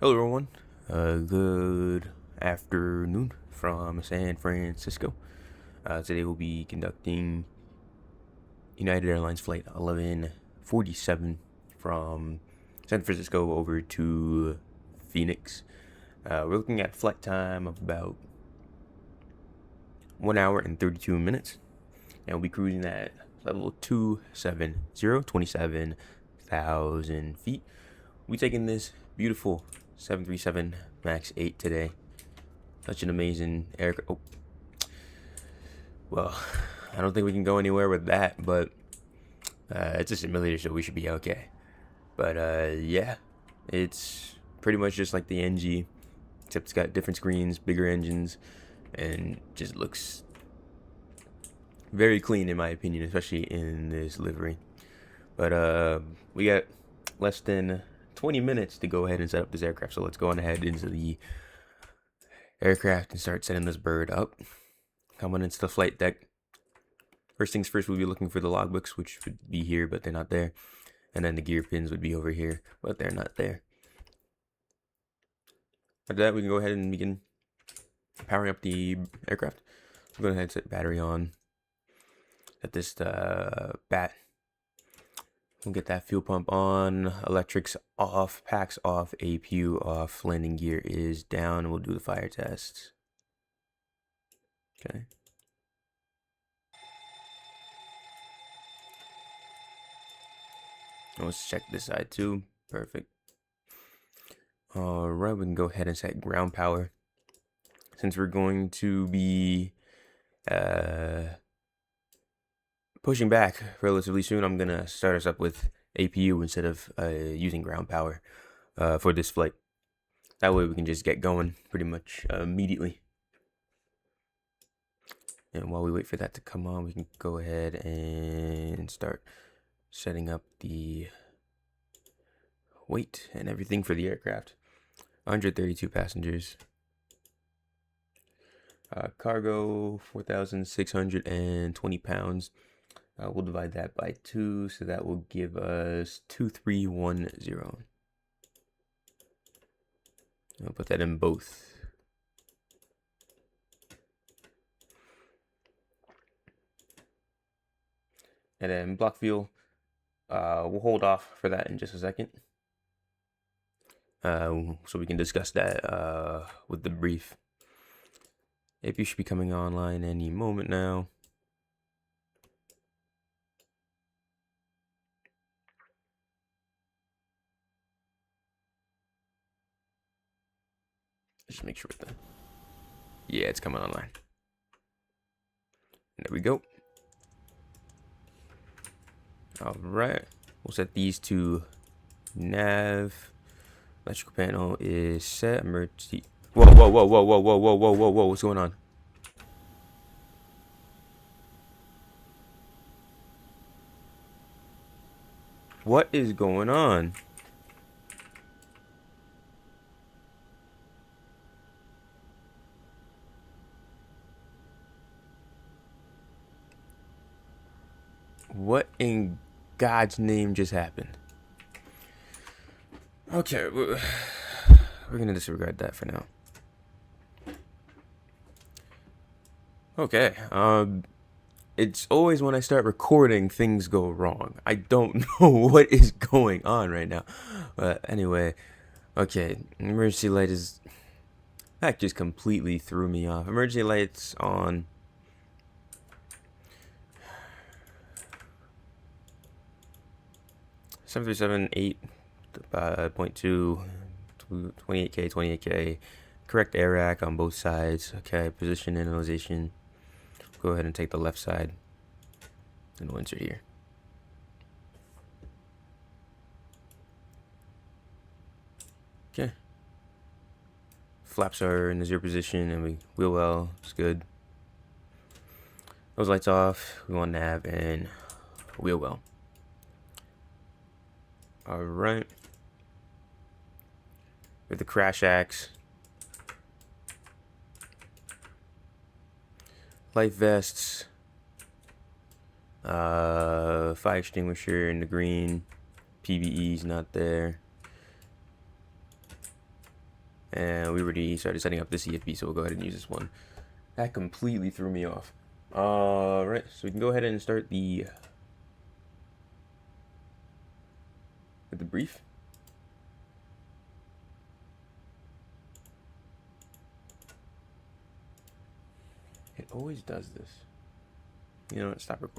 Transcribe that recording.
Hello, everyone. Good afternoon from San Francisco. Today we'll be conducting United Airlines Flight 1147 from San Francisco over to Phoenix. We're looking at flight time of about 1 hour and 32 minutes. And we'll be cruising at level 270, 27,000 feet. We'll be taking this beautiful 737 MAX 8 today. Such an amazing aircraft. Oh, well, I don't think we can go anywhere with that, but it's a simulator, so we should be okay. But yeah, it's pretty much just like the NG, except it's got different screens, bigger engines, and just looks very clean in my opinion, especially in this livery. But we got less than 20 minutes to go ahead and set up this aircraft, so let's go on ahead into the aircraft and start setting this bird up. Coming into the flight deck. First things first, we'll be looking for the logbooks, which would be here, but they're not there. And then the gear pins would be over here, but they're not there. After that, we can go ahead and begin powering up the aircraft. We'll go ahead and set battery on. Set this bat. We'll get that fuel pump on. Electrics off. Packs off. APU off. Landing gear is down. We'll do the fire test. Okay. Let's check this side too. Perfect. Alright, we can go ahead and set ground power. Since we're going to be pushing back relatively soon, I'm gonna start us up with APU instead of using ground power for this flight. That way we can just get going pretty much immediately. And while we wait for that to come on, we can go ahead and start setting up the weight and everything for the aircraft. 132 passengers. Cargo 4,620 pounds. We'll divide that by 2, so that will give us 2310. I'll put that in both. And then block fuel, we'll hold off for that in just a second. So we can discuss that with the brief. AP should be coming online any moment now. Just make sure with that. Yeah, it's coming online. There we go. All right, we'll set these to nav. Electrical panel is set. Emergency. Whoa, whoa, whoa, whoa, whoa, whoa, whoa, whoa, whoa, whoa. What's going on? What is going on? What in God's name just happened? Okay, we're gonna disregard that for now. Okay, it's always when I start recording things go wrong. I don't know what is going on right now. But anyway, okay, emergency light is... That just completely threw me off. Emergency lights on. Seven 8.2, 28K, 28K. Correct air rack on both sides. Okay, position analyzation. Go ahead and take the left side. And we'll insert here. Okay. Flaps are in the 0 position and we wheel well. It's good. Those lights off. We want nav and wheel well. Alright. With the crash axe. Life vests. Fire extinguisher in the green. PVE's not there. And we already started setting up the CFP, so we'll go ahead and use this one. That completely threw me off. Alright, so we can go ahead and start the brief. It always does this. You know what? Stop recording.